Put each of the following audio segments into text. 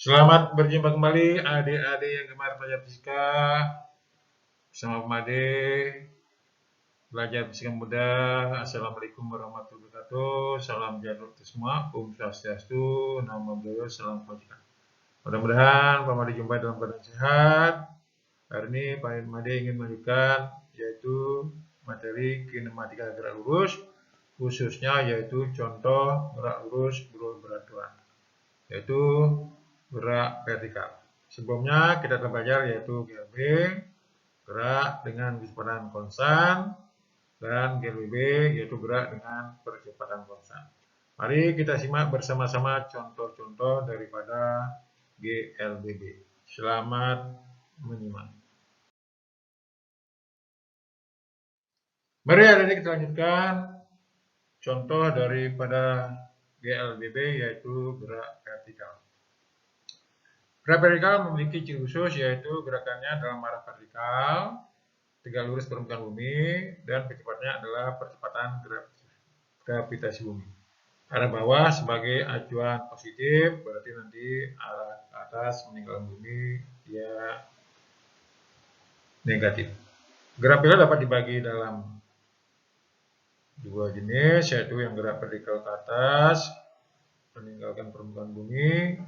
Selamat berjumpa kembali adik-adik yang gemar belajar fisika bersama Made, belajar fisika mudah. Assalamualaikum warahmatullahi wabarakatuh. Salam sejahtera untuk semua. Om Swastiastu, Namo Buddhaya, salam kebajikan. Mudah-mudahan Pak Made jumpa dalam keadaan sehat. Hari ini Pak Made ingin melanjutkan yaitu materi kinematika gerak lurus, khususnya yaitu contoh gerak lurus beraturan, yaitu gerak vertikal. Sebelumnya kita telah belajar yaitu GLB, gerak dengan kecepatan konstan, dan GLB yaitu gerak dengan percepatan konstan. Mari kita simak bersama-sama contoh-contoh daripada GLBB. Selamat menyimak. Mari adik-adik kita lanjutkan contoh daripada GLBB yaitu gerak vertikal. Gerak vertikal memiliki ciri khusus yaitu gerakannya dalam arah vertikal, tegak lurus permukaan bumi, dan kecepatannya adalah percepatan gravitasi bumi. Arah bawah sebagai acuan positif, berarti nanti arah ke atas meninggalkan bumi dia negatif. Gerak vertikal dapat dibagi dalam dua jenis, yaitu yang gerak vertikal ke atas meninggalkan permukaan bumi,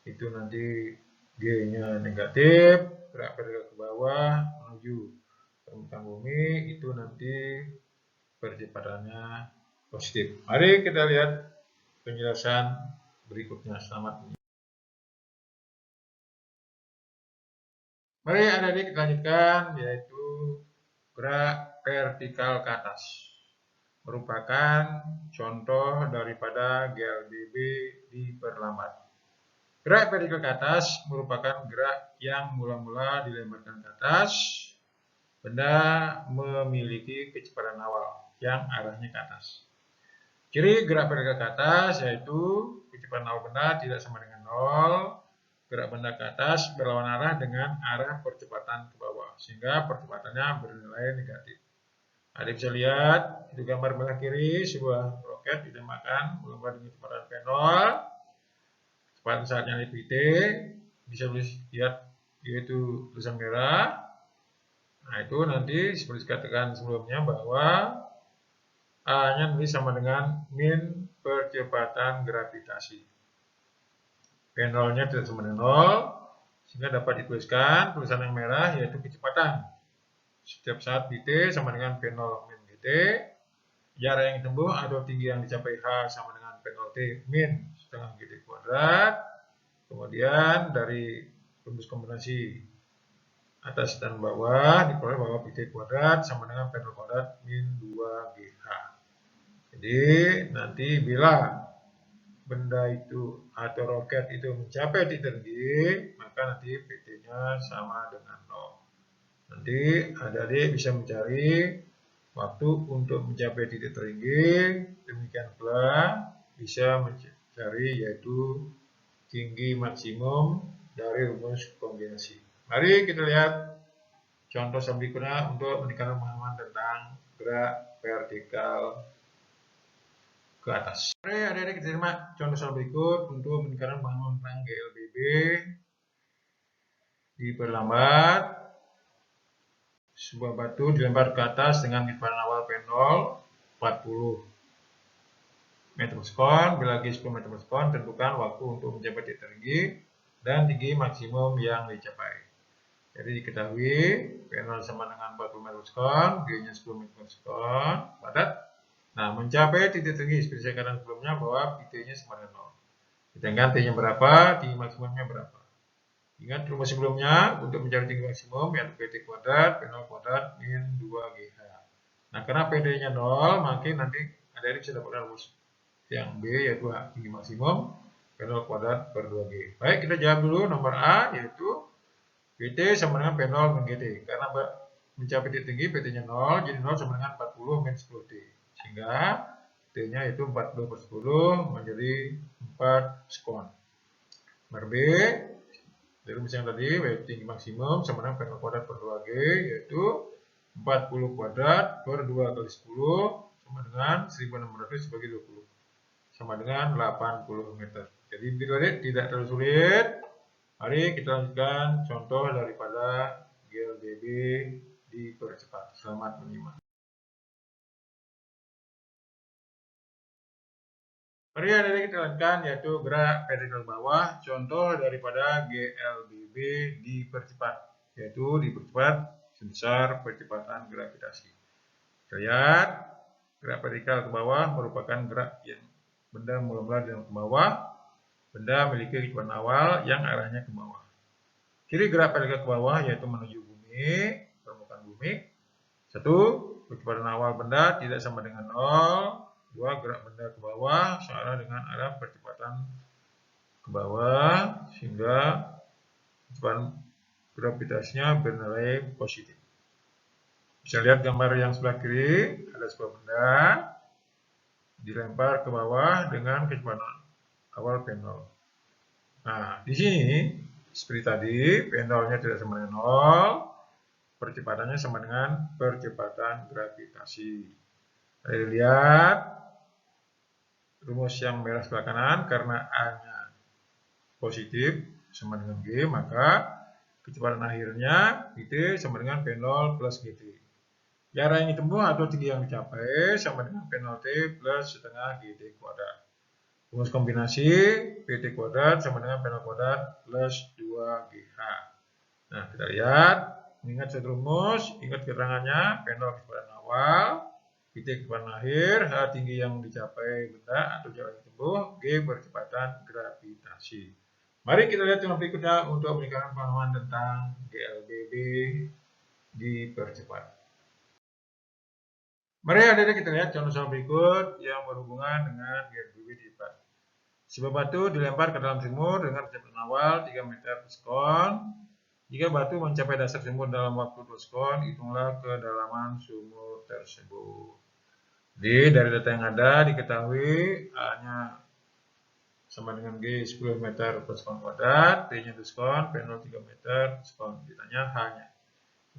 itu nanti G-nya negatif. Gerak vertikal ke bawah menuju permukaan bumi, itu nanti percepatannya positif. Mari kita lihat penjelasan berikutnya. Selamat menyimak. Mari adik-adik kita lanjutkan yaitu gerak vertikal ke atas. Merupakan contoh daripada GLBB diperlambat. Gerak vertikal ke atas merupakan gerak yang mula-mula dilemparkan ke atas. Benda memiliki kecepatan awal yang arahnya ke atas. Ciri gerak vertikal ke atas yaitu kecepatan awal benda tidak sama dengan 0. Gerak benda ke atas berlawanan arah dengan arah percepatan ke bawah, sehingga percepatannya bernilai negatif. Adik bisa lihat, itu gambar belah kiri, sebuah roket ditembakkan mula-mula dengan kecepatan V0. Kecepatan saatnya VT, bisa lihat yaitu tulisan merah. Nah, itu nanti seperti dikatakan sebelumnya bahwa A-nya nanti sama dengan min percepatan gravitasi. V0-nya tidak sama dengan 0, sehingga dapat dituliskan tulisan yang merah yaitu kecepatan. Setiap saat VT sama dengan V0 min GT. Jarak yang ditempuh atau tinggi yang dicapai H sama dengan V0T min setengah GT kuadrat. Kemudian dari rumus kombinasi atas dan bawah diperoleh bahwa VT kuadrat sama dengan V0 kuadrat min 2GH. Jadi nanti bila benda itu atau roket itu mencapai titik tertinggi, maka nanti VT-nya sama dengan 0. Nanti adik-adik bisa mencari waktu untuk mencapai titik tertinggi, demikian pula bisa mencari yaitu tinggi maksimum dari rumus kombinasi. Mari kita lihat contoh berikutnya untuk meningkatkan pemahaman tentang gerak vertikal ke atas. Mari adik-adik kita simak contoh berikut untuk meningkatkan pemahaman tentang GLBB diperlambat. Sebuah batu dilempar ke atas dengan kecepatan awal V0 40 meter per sekon, bila G 10 meter per sekon, tentukan waktu untuk mencapai titik tertinggi dan tinggi maksimum yang dicapai. Jadi diketahui V0 sama dengan 40 meter per sekon, G-nya 10 meter per sekon, padat. Nah, mencapai titik tertinggi seperti saya katakan sebelumnya bahwa PT-nya sama dengan 0. Kita ingat T-nya berapa, tinggi maksimumnya berapa. Ingat rumus sebelumnya, untuk mencari tinggi maksimum yaitu PT kuadrat, V0 kuadrat min 2GH. Nah, karena PT-nya 0, maka nanti adik-adik bisa dapatkan rumus yang B yaitu tinggi maksimum V0 kuadrat per 2G. Baik, kita jawab dulu nomor A yaitu PT sama dengan V0 min GT. Karena mencapai titik tinggi PT-nya 0, jadi 0 sama dengan 40 min 10T. Sehingga T-nya itu 40 per 10 menjadi 4 sekon. Nomor B, dari rumus yang tadi, yaitu tinggi maksimum sama dengan V0 kuadrat per 2G, yaitu 40 kuadrat per 2 kali 10 sama dengan 1600 dibagi 20. Sama dengan 80 meter. Jadi tidak terlalu sulit. Mari kita lanjutkan contoh daripada GLBB dipercepat. Selamat menyimak. Mari adik-adik kita lanjutkan yaitu gerak vertikal bawah. Contoh daripada GLBB dipercepat, yaitu dipercepat sebesar percepatan gravitasi. Kita lihat gerak vertikal ke bawah merupakan gerak yang benda mula-mula ke bawah. Benda memiliki kecepatan awal yang arahnya ke bawah. Ciri gerak vertikal ke bawah yaitu menuju bumi, permukaan bumi. 1. Kecepatan awal benda tidak sama dengan 0. 2. Gerak benda ke bawah searah dengan arah percepatan ke bawah sehingga kecepatan gravitasinya bernilai positif. Bisa lihat gambar yang sebelah kiri, ada sebuah benda dilempar ke bawah dengan kecepatan awal p0. Nah, di sini seperti tadi, p0-nya tidak sama dengan 0, percepatannya sama dengan percepatan gravitasi. Kita lihat rumus yang merah sebelah kanan, karena A-nya positif sama dengan G, maka kecepatan akhirnya Gt sama dengan P0 plus Gt. Jarak yang ditempuh atau tinggi yang dicapai sama dengan P0T plus setengah Gt kuadrat. Rumus kombinasi Pt kuadrat sama dengan P0 kuadrat plus 2GH. Nah, kita lihat, mengingat satu rumus, ingat keterangannya, P0 kecepatan awal, Pt kecepatan akhir, H tinggi yang dicapai benda atau jarak yang ditempuh, G percepatan gravitasi. Mari kita lihat contoh berikutnya untuk meningkatkan pemahaman tentang GLBB dipercepat. Mari adik-adik kita lihat contoh berikut yang berhubungan dengan GLBB dipercepat. Sebuah batu dilempar ke dalam sumur dengan kecepatan awal 3 meter per sekon. Jika batu mencapai dasar sumur dalam waktu 2 sekon, hitunglah kedalaman sumur tersebut. Jadi dari data yang ada diketahui A-nya sama dengan G 10 meter per sekon kuadrat, T-nya 2 sekon, P0 3 meter per sekon. Ditanya H-nya.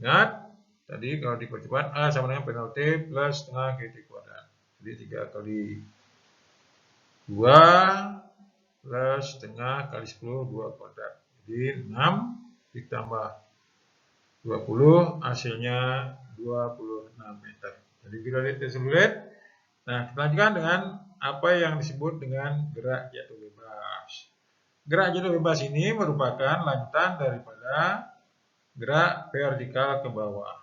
Ingat, tadi kalau dipercepat A sama dengan P0 T plus setengah GT kuadrat. Jadi 3 kali 2 plus setengah kali 10, 2 kuadrat. Jadi 6 ditambah 20, hasilnya 26 meter. Jadi kita lihat sulit. Nah, kita lanjutkan dengan apa yang disebut dengan gerak jatuh bebas. Gerak jatuh bebas ini merupakan lanjutan daripada gerak vertikal ke bawah.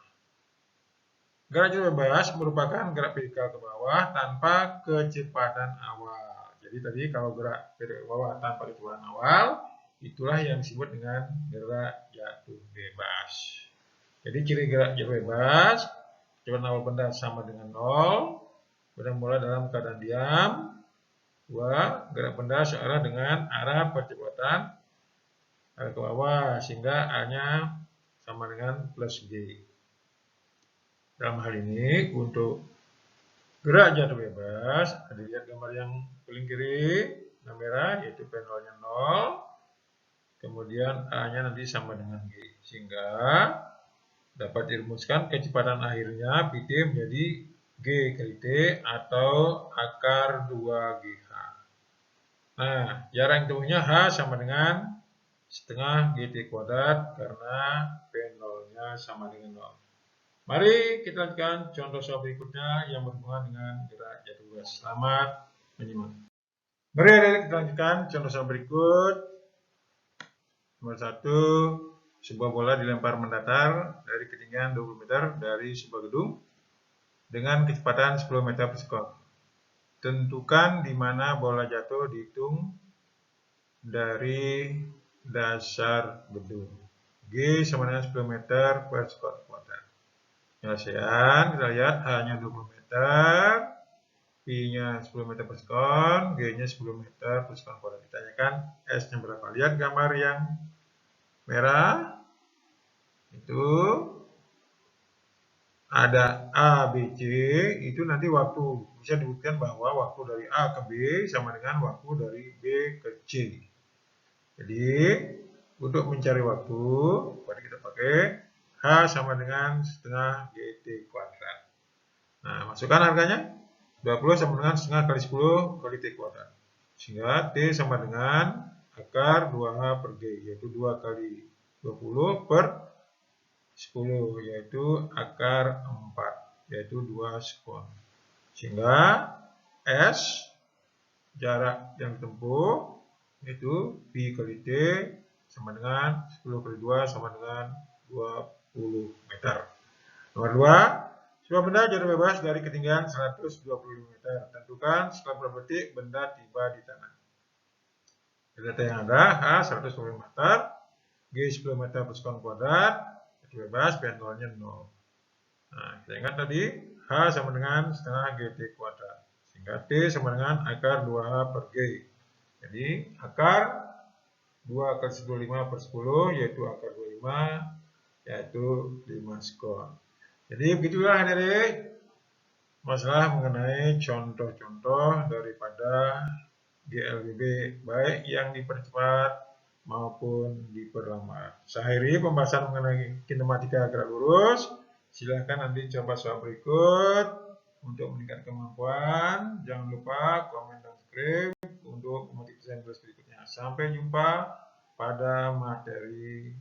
Gerak jatuh bebas merupakan gerak vertikal ke bawah tanpa kecepatan awal. Jadi tadi kalau gerak vertikal ke bawah tanpa kecepatan awal, itulah yang disebut dengan gerak jatuh bebas. Jadi ciri gerak jatuh bebas, kecepatan awal benda sama dengan 0, benda mulai dalam keadaan diam. 2. Gerak benda searah dengan arah percepatan ke bawah sehingga A-nya sama dengan plus G. Dalam hal ini untuk gerak jatuh bebas, ada lihat gambar yang paling kiri, yang merah, yaitu P0-nya 0, kemudian A-nya nanti sama dengan G, sehingga dapat dirumuskan kecepatan akhirnya Pt menjadi G kali T atau akar 2GH. Nah, jarak yang temunya H sama dengan setengah GT kuadrat karena P0-nya sama dengan 0. Mari kita lanjutkan contoh soal berikutnya yang berhubungan dengan gerak jatuh bebas. Selamat menyimak. Mari kita lanjutkan contoh soal berikut. Nomor 1, sebuah bola dilempar mendatar dari ketinggian 20 meter dari sebuah gedung dengan kecepatan 10 meter per sekon. Tentukan di mana bola jatuh dihitung dari dasar gedung. G sama dengan 10 meter per sekon kuadrat. Penyelesaian, kita lihat H-nya 20 meter, P-nya 10 meter per sekon, G-nya 10 meter per sekon kuadrat. Ditanyakan S-nya berapa. Lihat gambar yang merah, itu ada A, B, C, itu nanti waktu. Bisa dibuktikan bahwa waktu dari A ke B sama dengan waktu dari B ke C. Jadi, untuk mencari waktu, mari kita pakai H sama dengan setengah GT kuadrat. Nah, masukkan harganya. 20 sama dengan setengah kali 10 kali T kuadrat. Sehingga T sama dengan akar 2H per G, yaitu 2 kali 20 per 10, yaitu akar 4, yaitu 2 sekon. Sehingga S, jarak yang ditempuh, yaitu Pi kali T, sama dengan 10 kali 2 sama dengan 20 meter. Nomor 2, sebuah benda jatuh bebas dari ketinggian 125 meter. Tentukan setelah berapa detik benda tiba di tanah. Data yang ada, H 125 meter, G 10 meter per sekon kuadrat, jatuh bebas, P0-nya 0. Nah, kita ingat tadi, H sama dengan setengah GT kuadrat. Sehingga T sama dengan akar 2H per G. Jadi, akar 2 kali 125 per 10, yaitu akar 25, yaitu 5 sekon. Jadi, begitulah adik-adik masalah mengenai contoh-contoh daripada GLBB, baik yang dipercepat maupun diperlambat. Saya akhiri pembahasan mengenai kinematika gerak lurus. Silahkan nanti coba soal berikut untuk meningkatkan kemampuan. Jangan lupa komen dan subscribe untuk memotivasi kelas berikutnya. Sampai jumpa pada materi